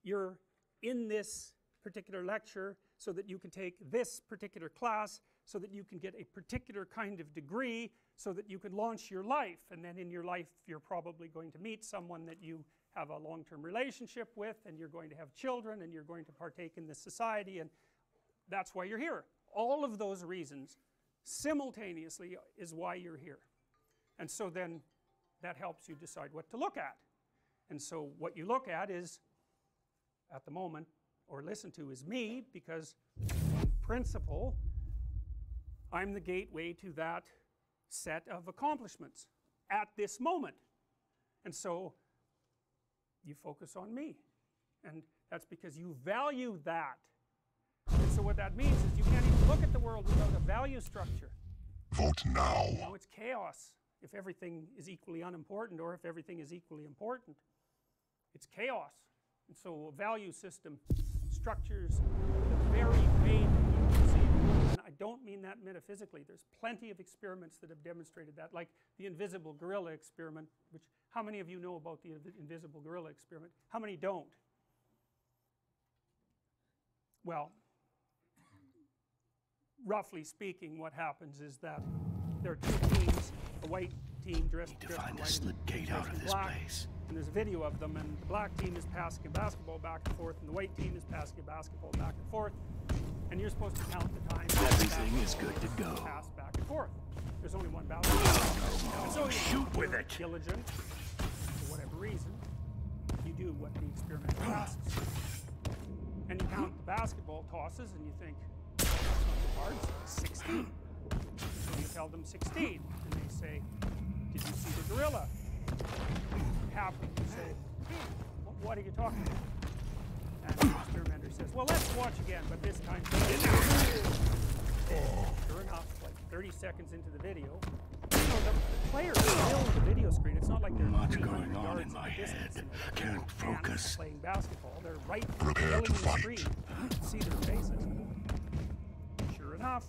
you're in this particular lecture so that you can take this particular class, so that you can get a particular kind of degree, so that you can launch your life. And then in your life you're probably going to meet someone that you have a long-term relationship with, and you're going to have children, and you're going to partake in this society, and that's why you're here. All of those reasons simultaneously is why you're here. And so then that helps you decide what to look at. And so what you look at is, at the moment, or listen to, is me, because in principle I'm the gateway to that set of accomplishments at this moment. And so you focus on me, and that's because you value that. And so what that means is you can't even look at the world without a value structure. Vote now. You know, it's chaos if everything is equally unimportant, or if everything is equally important. It's chaos. And so a value system structures the very way that you can see the world. And I don't mean that metaphysically. There's plenty of experiments that have demonstrated that, like the invisible gorilla experiment, which, how many of you know about the invisible gorilla experiment? How many don't? Well, roughly speaking, what happens is that there are two teams, a white team dressed in white, and black, and there's a video of them, and the black team is passing a basketball back and forth, and the white team is passing a basketball back and forth, and you're supposed to count the time everything is good to go. Pass back and forth. There's only one basketball. And so shoot with it. Diligent, for whatever reason, you do what the experiment asks, and you count the basketball tosses, and you think, that's not hard, 16. So you tell them 16, and they say, did you see the gorilla? Happy to say, what are you talking about? And the experimenter says, well, let's watch again, but this time, sure enough, like 30 seconds into the video, the player is still in the video screen. It's not like they're Much 300 going on yards in in my the distance, head. you know, Can't ants focus. playing basketball. They're right Prepare filling to the fight. screen. You can see their faces. Sure enough,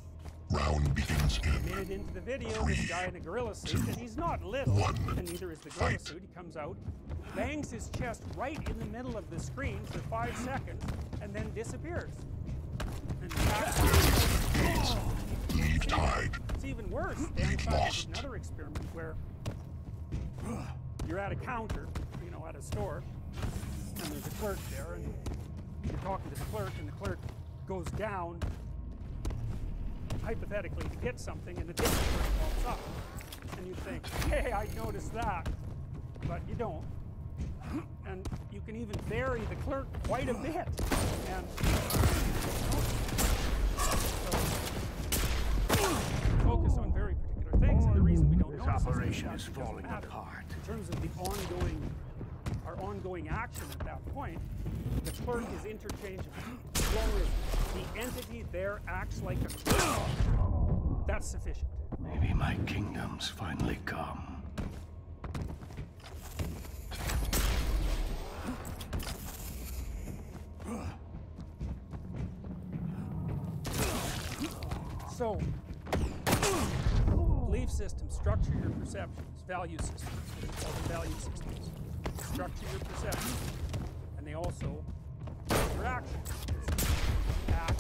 Round begins a in minute into the video, this guy in a gorilla suit, and he's not little, and neither is the gorilla suit. He comes out, bangs his chest right in the middle of the screen for 5 seconds, and then disappears. And lead tied. it's even worse. Dan Simon did another experiment where you're at a counter, you know, at a store, and there's a clerk there, and you're talking to the clerk, and the clerk goes down, hypothetically, to get something, and a different clerk pops up. And you think, hey, I noticed that. But you don't. And you can even vary the clerk quite a bit. And so, focus on very particular things, and the reason we don't This notice operation that is it doesn't falling matter. apart. In terms of the our ongoing action at that point, the clerk is interchangeable. As long as the entity there acts like a clerk, that's sufficient. Maybe my kingdom's finally come. So, belief systems structure your perceptions, value systems, what we call them value systems, structure your perceptions, and they also your actions. Act,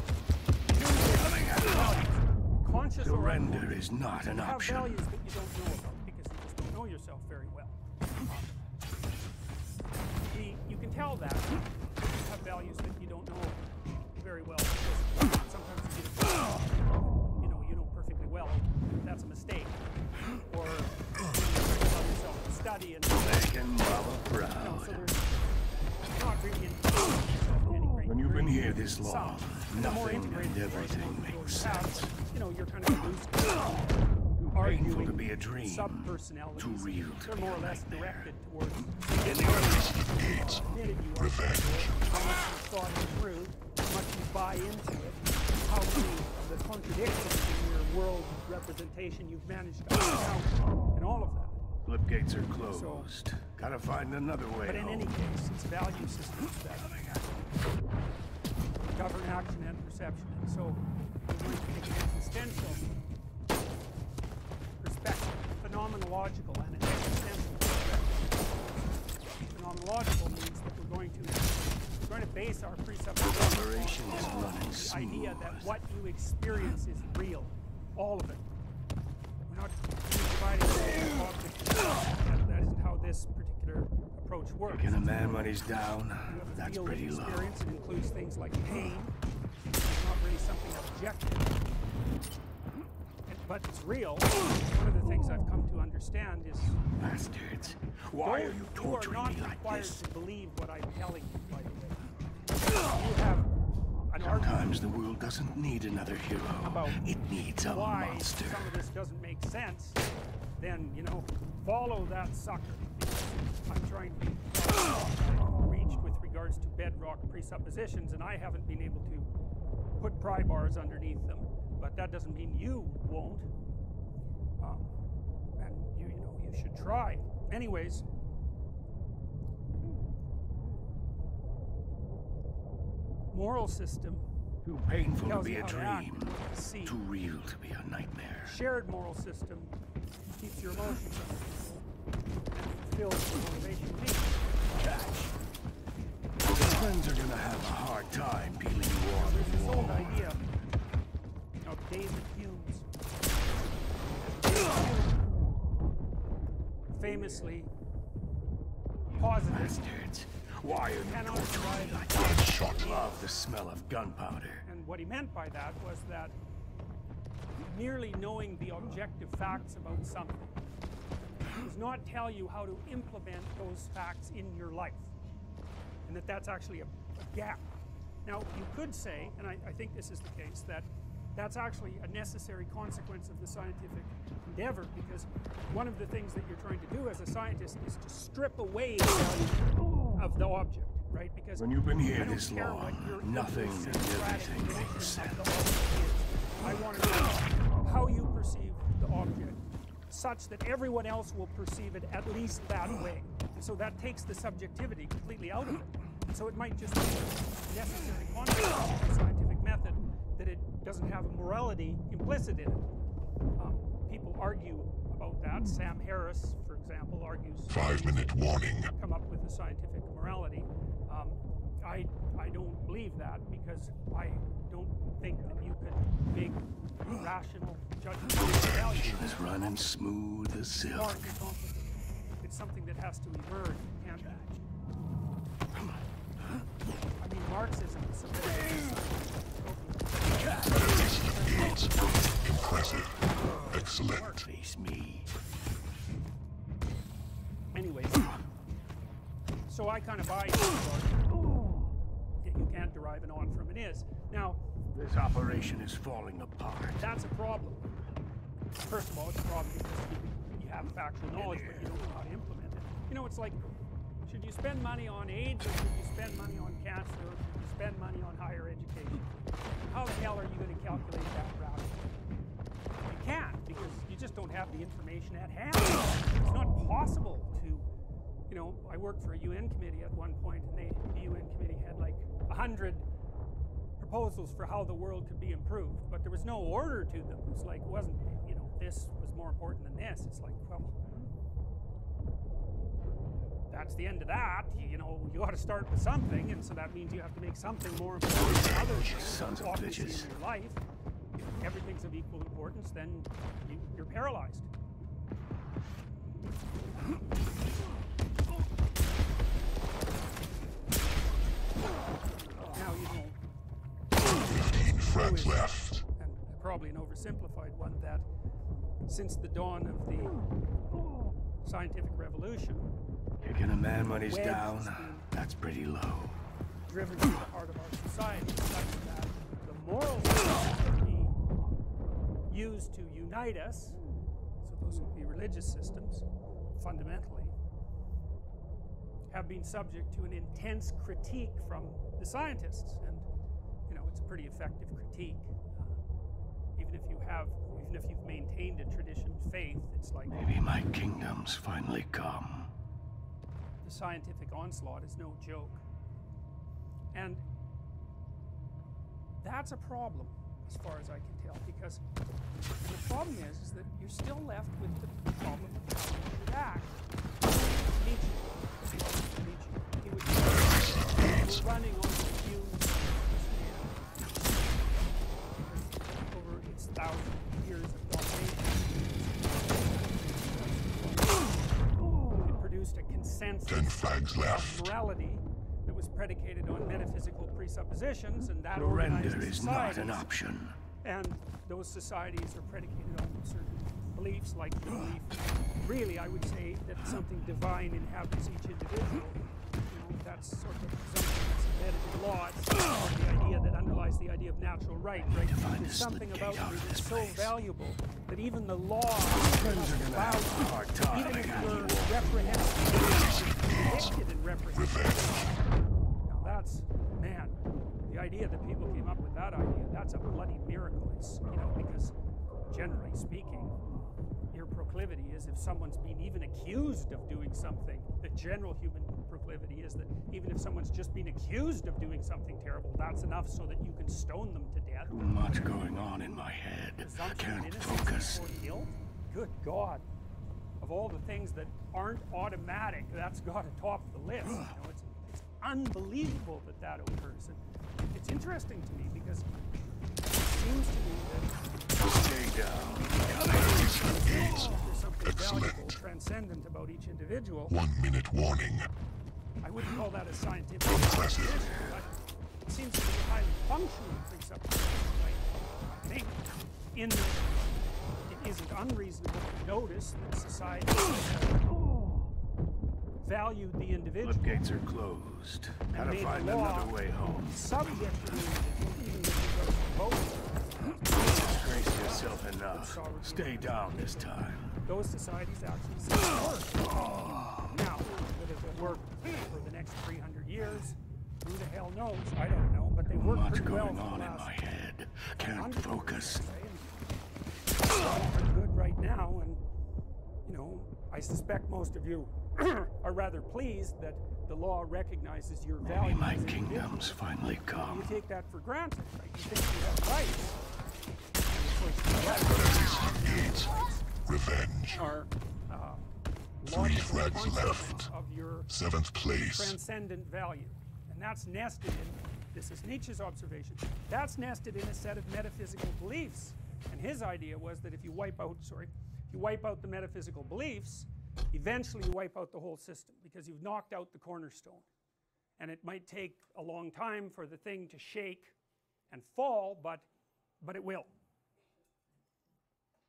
conscious or Surrender unconscious. is not an You have option. values that you don't know about because you just don't know yourself very well. You can tell that you have values that you don't know very well because sometimes you get you know perfectly well that's a mistake, or you're trying to tell yourself to study and Making Mama so proud. there's not really any great When you've been degree. here this long, The more nothing integrated and you are, everything the more makes you have, sense. you know, you're kind of used to Painful arguing to be a dream, sub-personalities. too real to They're be more or a less nightmare. directed towards Gates. committed you are, how much you've thought it through, how much you buy into it, how many of the contradictions in your world representation you've managed to iron out, and all of that. Flip gates are closed. Gotta find another way But in home. any case, it's value systems that govern action and perception. And so we're going to take an existential perspective, phenomenological and an existential perspective. Phenomenological means that we're going to base our presuppositions Operation is running on the smooth. idea that what you experience is real, all of it. We're not dividing objects. That isn't how this particular approach works. Can a man when he's down? You have a That's field pretty of low. experience. It includes things like pain. It's not really something objective, but it's real. One of the things I've come to understand is Bastards. Why are you torturing are me not like required this? to believe what I'm telling you, by the way. You have an argument Sometimes the world doesn't need another hero. about It needs a why monster. some of this doesn't make sense. Then, you know, follow that sucker. I'm trying to be reached with regards to bedrock presuppositions, and I haven't been able to put pry bars underneath them. But that doesn't mean you won't. And you know, you should try. Anyways, moral system, Too painful to tells be you a how to act dream. and what to see. Too real to be a nightmare. Shared moral system keeps your emotions under control and fulfills your motivation needs. Your friends are gonna have a hard time peeling you off There's the this old wall. idea of David Hume's. David Hume famously posited Bastards. Why are you cannot torturing me drive like a this? Shot. Love the smell of gunpowder. And what he meant by that was that merely knowing the objective facts about something does not tell you how to implement those facts in your life. And that's actually a gap. Now, you could say, and I think this is the case, that that's actually a necessary consequence of the scientific endeavor, because one of the things that you're trying to do as a scientist is to strip away the value of the object, right? Because When you've been I here don't this care long, what your nothing and idiosyncratic everything notion makes of the sense. object is. I want to know how you perceive the object such that everyone else will perceive it at least that way. And so that takes the subjectivity completely out of it. And so it might just be a necessary consequence of the scientific method that it doesn't have a morality implicit in it. People argue about that. Sam Harris, for example, argues 5-minute warning. come up with a scientific morality. I don't believe that, because I don't think that you could make rational judgments of value. Is running smooth as silk. Far too complicated. It's something that has to emerge. It can't be. I mean, Marxism is something Impressive. Excellent. Face me. Anyways, so I kind of buy into the argument that you can't derive an on from an is. Now, This operation is falling apart. that's a problem. First of all, it's a problem because you have factual knowledge, but you don't know how to implement it. You know, it's like, should you spend money on AIDS, or should you spend money on cancer, or should you spend money on higher education? How the hell are you going to calculate that rationally? You can't, because you just don't have the information at hand. It's not possible to, you know, I worked for a UN committee at one point, and the UN committee had like 100 proposals for how the world could be improved, but there was no order to them. It's like, it wasn't, you know, this was more important than this. It's like, well, that's the end of that. You know, you got to start with something, and so that means you have to make something more important than others. Sons of Obviously, bitches. in your life, if everything's of equal importance, then you're paralyzed. Now, you know, 15 frags left. and probably an oversimplified one, that since the dawn of the scientific revolution, Kicking a man when he's Wedge down, has been that's pretty low. driven to the heart of our society, such that the moral systems that we use to unite us, so those would be religious systems, fundamentally, have been subject to an intense critique from the scientists. And, you know, it's a pretty effective critique. Even if you've maintained a tradition of faith, it's like Maybe my kingdom's finally come. the scientific onslaught is no joke. And that's a problem, as far as I can tell, because the problem is that you're still left with the problem of how you should act. Nietzsche, he would say, we're running on the fumes of this man over its 1,000 years of domination. It produced a consensus 10 flags of left. morality that was predicated on metaphysical presuppositions, and that Surrender organized is not an societies. option. And those societies are predicated on certain beliefs, like the belief, really, I would say, that something divine inhabits each individual. You know, that's sort of something that's embedded in law. It's the idea that underlies the idea of natural right. Right? to find There's a something slip about gate out you of that's this so place. valuable that even the law Friends are gonna have a hard time even if handing you're you over. reprehensible, convicted and reprehensible. Now that's, man, the idea that people came up with that idea, that's a bloody miracle. It's, you know, because generally speaking, your proclivity is, if someone's been even accused of doing something, the general human proclivity is that even if someone's just been accused of doing something terrible, that's enough so that you can stone them to death. Too much going on in my head. Presumption of Can't innocence focus. before guilt? Good God. Of all the things that aren't automatic, that's got to top the list. You know, it's unbelievable that that occurs. And it's interesting to me because it seems to me that Stay down. there's something valuable, transcendent about each individual. 1-minute warning. I wouldn't call that a scientific Impressive. proposition, but it seems to be a highly functional presupposition. I think in that it isn't unreasonable to notice that society valued the individual, Floodgates are closed. Gotta made find the law another way home. subject to the individual, even if he goes to vote. Brace yourself enough. Stay down this time. Those societies actually seem to work. Now, whether they'll work for the next 300 years, who the hell knows? I don't know, but they work Much pretty well going for on the in last my head. Can't 100 years, focus. I'd say. And it's pretty good right now, and you know, I suspect most of you are rather pleased that the law recognizes your value Maybe my as an individual. kingdom's finally You come. take that for granted, right? You think you have rights. Gates. Revenge. Are 3 logical flags consequences left. of your 7th place. transcendent value, and that's nested in, this is Nietzsche's observation, that's nested in a set of metaphysical beliefs. And his idea was that if you wipe out the metaphysical beliefs, eventually you wipe out the whole system, because you've knocked out the cornerstone. And it might take a long time for the thing to shake and fall, but it will.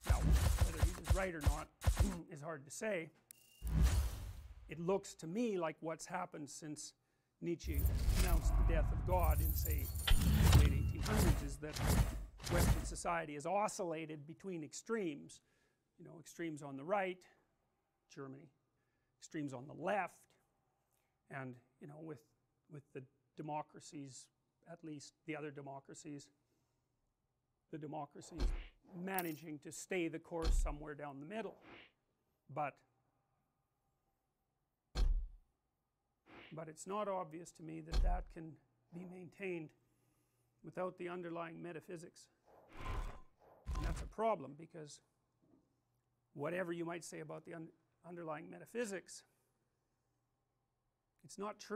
Now, whether he was right or not is hard to say. It looks to me like what's happened since Nietzsche announced the death of God in, say, the late 1800s is that Western society has oscillated between extremes. You know, extremes on the right, Germany, extremes on the left, and, you know, with the democracies, at least the other democracies, the democracies managing to stay the course somewhere down the middle. But it's not obvious to me that that can be maintained without the underlying metaphysics. And that's a problem, because whatever you might say about the underlying metaphysics, it's not true.